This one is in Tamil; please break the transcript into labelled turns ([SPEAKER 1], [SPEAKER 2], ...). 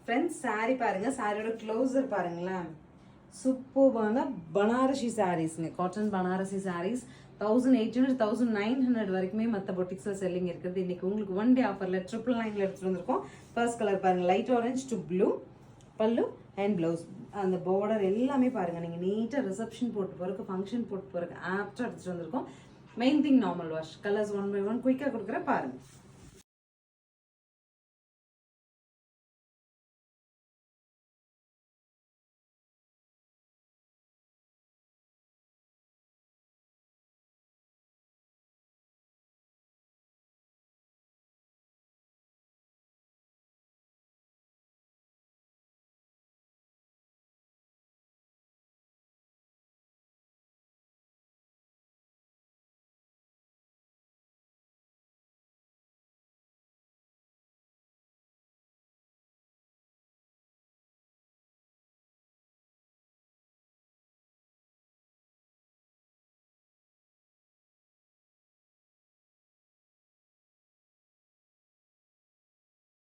[SPEAKER 1] ஃப்ரெண்ட்ஸ் saree பாருங்க, சாரியோட க்ளோஸர் பாருங்களேன். சூப்பர்பான பனாரசி சாரீஸ்ங்க, காட்டன் பனாரசி சாரீஸ் 1800 1900 வரைக்குமே மற்ற பொட்டிக்ஸில் செல்லிங் இருக்குது. இன்னைக்கு உங்களுக்கு ஒன் டே ஆஃபரில் 999 எடுத்துகிட்டு வந்திருக்கோம். ஃபர்ஸ்ட் கலர் பாருங்க, லைட் ஆரஞ்ச் டு ப்ளூ பல்லு அண்ட் ப்ளவுஸ். அந்த பார்டர் எல்லாமே பாருங்க, நீங்கள் நீட்டாக ரிசப்ஷன் போட்டு போகிறக்கு, ஃபங்க்ஷன் போட்டு போகிறக்கு ஆப்டாக எடுத்துகிட்டு வந்திருக்கோம். Main thing normal wash. Colours 1 by 1 குயிக்காக கொடுக்குற பாருங்க.